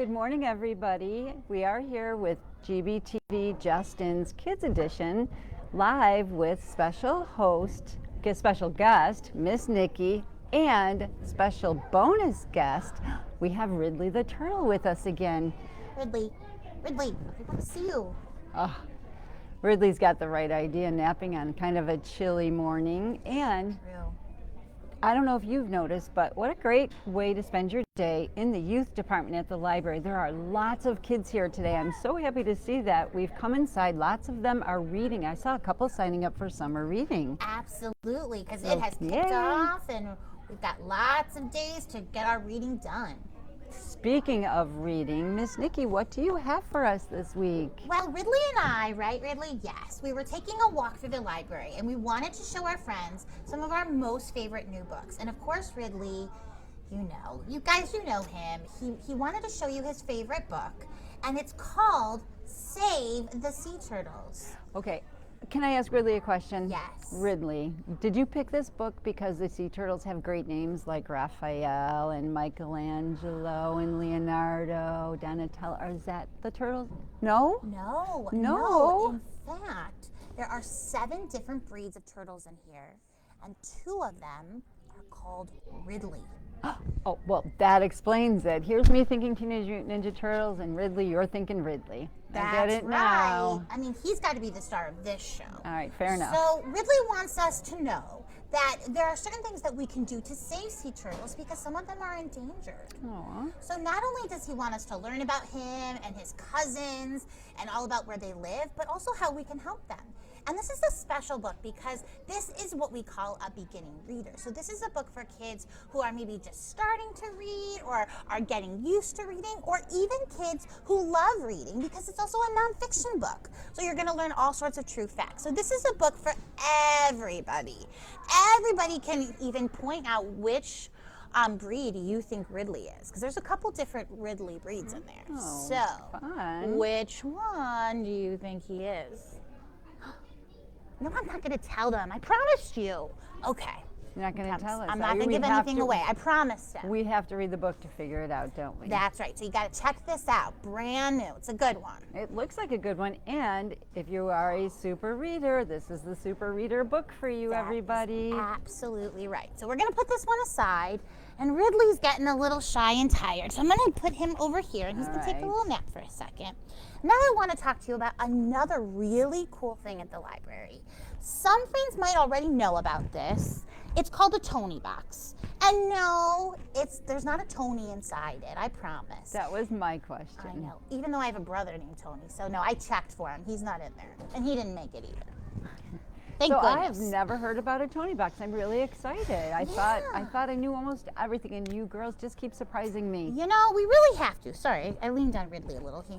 Good morning, everybody. We are here with GBTV Justin's Kids Edition, live with special guest, Miss Niki, and special bonus guest, we have Ridley the Turtle with us again. Ridley, I want to see you. Oh, Ridley's got the right idea, napping on kind of a chilly morning. And True. I don't know if you've noticed, but what a great way to spend your day in the youth department at the library. There are lots of kids here today. I'm so happy to see that. We've come inside. Lots of them are reading. I saw a couple signing up for summer reading. Absolutely, because it has kicked off and we've got lots of days to get our reading done. Speaking of reading, Miss Niki, what do you have for us this week? Well, Ridley and I, right, Ridley? Yes, we were taking a walk through the library and we wanted to show our friends some of our most favorite new books. And of course, Ridley, you know him. He wanted to show you his favorite book, and it's called Save the Sea Turtles. Okay. Can I ask Ridley a question? Yes. Ridley, did you pick this book because the sea turtles have great names like Raphael and Michelangelo and Leonardo, Donatello? Or is that the turtles? No? No. In fact, there are 7 different breeds of turtles in here, and 2 of them are called Ridley. Oh, well, that explains it. Here's me thinking Teenage Mutant Ninja Turtles, and Ridley, you're thinking Ridley. I get it now. I mean, he's got to be the star of this show. All right, fair enough. So Ridley wants us to know that there are certain things that we can do to save sea turtles because some of them are endangered. Aww. So not only does he want us to learn about him and his cousins and all about where they live, but also how we can help them. And this is a special book because this is what we call a beginning reader. So this is a book for kids who are maybe just starting to read or are getting used to reading, or even kids who love reading because it's also a nonfiction book. So you're going to learn all sorts of true facts. So this is a book for everybody. Everybody can even point out which breed you think Ridley is, because there's a couple different Ridley breeds in there. Oh, so fun. Which one do you think he is? No, I'm not going to tell them. I promised you. Okay. You're not going to tell us. I'm not going to give anything away. I promised him. We have to read the book to figure it out, don't we? That's right. So you got to check this out. Brand new. It's a good one. It looks like a good one. And if you are a super reader, this is the super reader book for you, everybody. Absolutely right. So we're going to put this one aside. And Ridley's getting a little shy and tired. So I'm going to put him over here. And he's going to take a little nap for a second. Now I want to talk to you about another really cool thing at the library. Some friends might already know about this. It's called a Tony box. And no, there's not a Tony inside it, I promise. That was my question. I know, even though I have a brother named Tony. So no, I checked for him. He's not in there. And he didn't make it either. Thank goodness. I have never heard about a Tony box. I'm really excited. I thought I knew almost everything, and you girls just keep surprising me. You know, we really have to. Sorry, I leaned on Ridley a little. He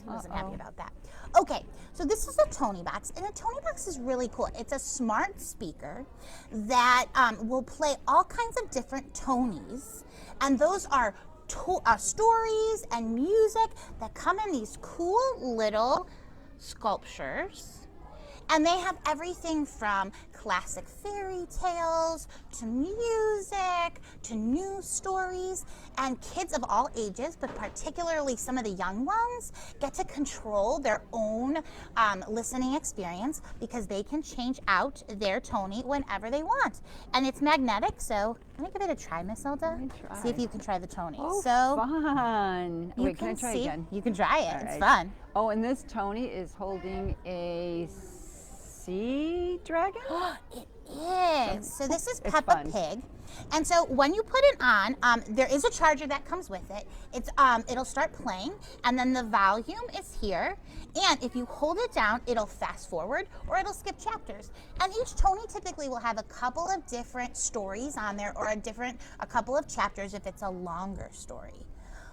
wasn't happy about that. Okay, so this is a Tony box, and a Tony box is really cool. It's a smart speaker that will play all kinds of different Tonys, and those are stories and music that come in these cool little sculptures. And they have everything from classic fairy tales to music to news stories. And kids of all ages, but particularly some of the young ones, get to control their own listening experience because they can change out their Tony whenever they want. And it's magnetic, so I'm going to give it a try, Miss Elda. See if you can try the Tony. Oh, so fun. Wait, can I try again? You can try it. All It's right. fun. Oh, and this Tony is holding a sea dragon? It is. So this is It's Peppa fun. Pig. And so when you put it on, there is a charger that comes with it. It'll start playing, and then the volume is here. And if you hold it down, it'll fast forward or it'll skip chapters. And each Tony typically will have a couple of different stories on there, or a couple of chapters if it's a longer story.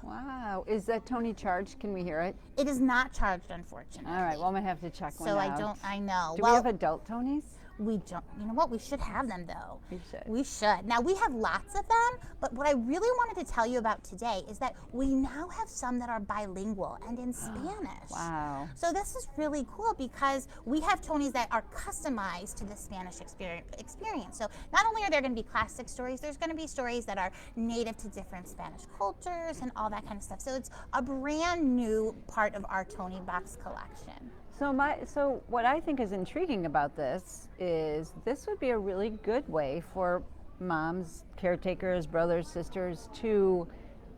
Wow. Is that Tony charged? Can we hear it? It is not charged, unfortunately. All right. Well, I'm going to have to check one out. I know. Do we have adult Tonys? We don't, you know what? We should have them though. We should. We should. Now we have lots of them, but what I really wanted to tell you about today is that we now have some that are bilingual and in Spanish. Wow. So this is really cool because we have Tonys that are customized to the Spanish experience. So not only are there going to be classic stories, there's going to be stories that are native to different Spanish cultures and all that kind of stuff. So it's a brand new part of our Tony Box collection. So what I think is intriguing about this is this would be a really good way for moms, caretakers, brothers, sisters to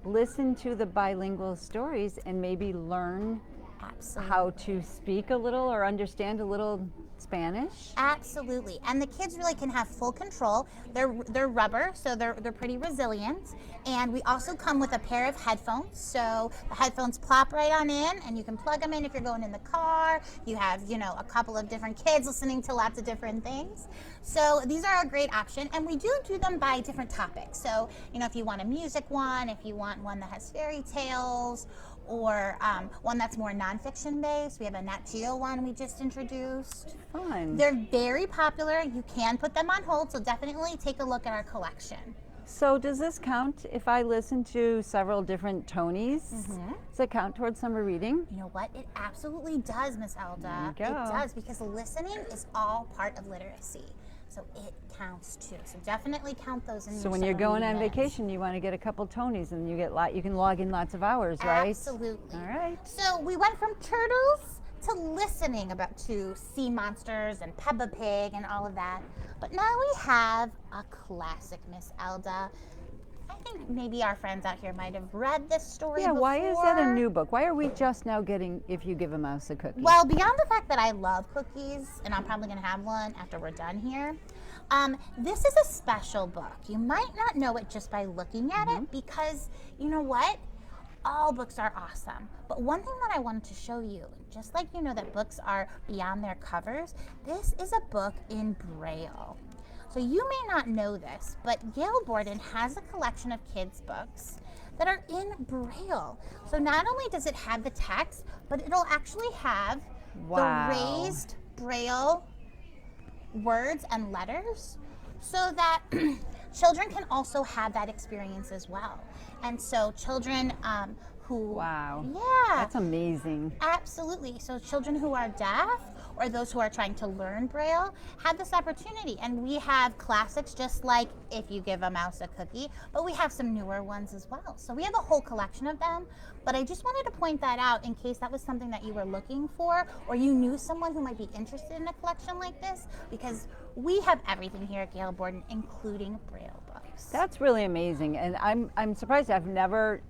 listen to the bilingual stories and maybe learn how to speak a little or understand a little Spanish. Absolutely, and the kids really can have full control. They're rubber, so they're pretty resilient. And we also come with a pair of headphones, so the headphones plop right on in, and you can plug them in if you're going in the car. You have, you know, a couple of different kids listening to lots of different things. So these are a great option, and we do them by different topics. So, you know, if you want a music one, if you want one that has fairy tales, or one that's more nonfiction based. We have a Nat Geo one we just introduced. Fun. They're very popular. You can put them on hold, so definitely take a look at our collection. So does this count if I listen to several different Tonys? Does it count towards summer reading? You know what? It absolutely does, Miss Elda. There you go. It does, because listening is all part of literacy. So it counts too. So definitely count those in your So when you're summer going reading on minutes. vacation, you want to get a couple Tonys, and you can log in lots of hours, right? Absolutely. All right. So we went from turtles to listening to sea monsters and Peppa Pig and all of that. But now we have a classic, Miss Elda. I think maybe our friends out here might have read this story Yeah, before. why is that a new book? Why are we just now getting If You Give a Mouse a Cookie? Well, beyond the fact that I love cookies, and I'm probably going to have one after we're done here, this is a special book. You might not know it just by looking at it, because you know what? All books are awesome. But one thing that I wanted to show you, just like you know that books are beyond their covers, this is a book in Braille. So you may not know this, but Gail Borden has a collection of kids' books that are in Braille. So not only does it have the text, but it'll actually have Wow. the raised Braille words and letters, so that children can also have that experience as well. And so children who... Wow. Yeah. That's amazing. Absolutely. So children who are deaf or those who are trying to learn Braille have this opportunity. And we have classics just like If You Give a Mouse a Cookie, but we have some newer ones as well. So we have a whole collection of them. But I just wanted to point that out in case that was something that you were looking for, or you knew someone who might be interested in a collection like this, because we have everything here at Gail Borden, including Braille books. That's really amazing, and I'm surprised. I've never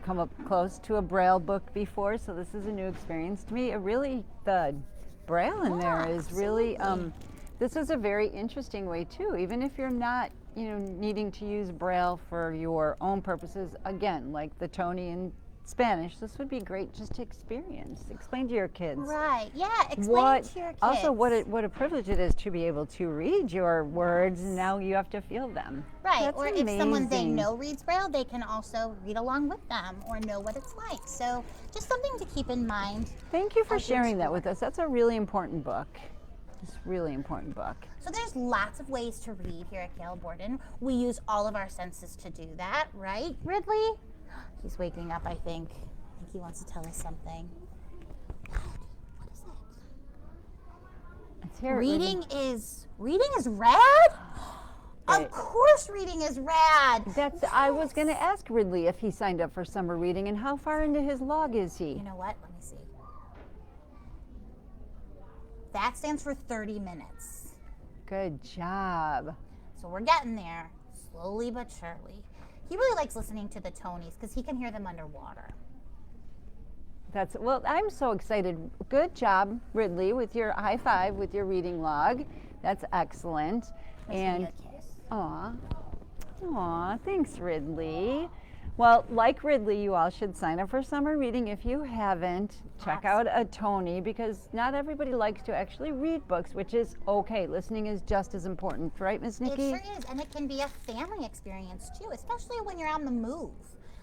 come up close to a Braille book before, so this is a new experience to me. The Braille in there is really. This is a very interesting way too. Even if you're not, needing to use Braille for your own purposes, again, like the Tony in Spanish, this would be great just to experience. Explain to your kids. Right. Yeah. Explain to your kids. Also, what a privilege it is to be able to read your words, and now you have to feel them. Right. That's or amazing. If someone they know reads Braille, they can also read along with them or know what it's like. So just something to keep in mind. Thank you for sharing that with us. That's a really important book. It's a really important book. So there's lots of ways to read here at Gail Borden. We use all of our senses to do that, right, Ridley? He's waking up, I think. I think he wants to tell us something. What is it? Let's hear it, Reading is rad? Of course reading is rad. I was going to ask Ridley if he signed up for summer reading, and how far into his log is he? You know what? Let me see. That stands for 30 minutes. Good job. So we're getting there, slowly but surely. He really likes listening to the Tonys because he can hear them underwater. I'm so excited. Good job, Ridley, with your high five with your reading log. That's excellent. And a kiss. Aw, thanks, Ridley. Well, like Ridley, you all should sign up for summer reading. If you haven't, check out a Tony, because not everybody likes to actually read books, which is okay. Listening is just as important, right, Miss Niki? It sure is, and it can be a family experience too, especially when you're on the move.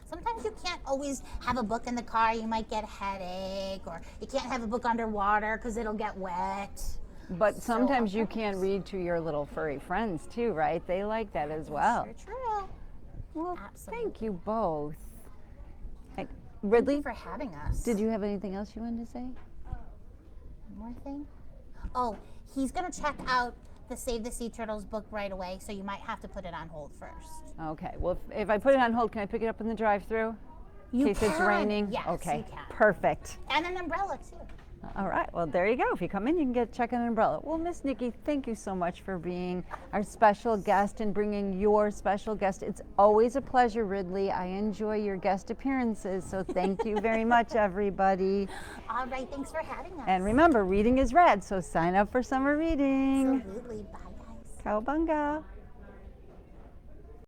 Sometimes you can't always have a book in the car. You might get a headache, or you can't have a book underwater because it'll get wet. But sometimes you can read to your little furry friends too, right? They like that as well. Sure, true. Well, Absolutely. thank you both. Ridley, Thank you for having us. did you have anything else you wanted to say? One more thing? Oh, he's going to check out the Save the Sea Turtles book right away, so you might have to put it on hold first. Okay, well, if I put it on hold, can I pick it up in the drive-thru? In case it's raining? Yes, okay, you can. Perfect. And an umbrella, too. All right, well, there you go. If you come in, you can check an umbrella. Well, Miss Niki, thank you so much for being our special guest and bringing your special guest. It's always a pleasure, Ridley. I enjoy your guest appearances, so thank you very much, everybody. All right, thanks for having us. And remember, reading is rad, so sign up for summer reading. Absolutely. Bye, guys. Cowabunga.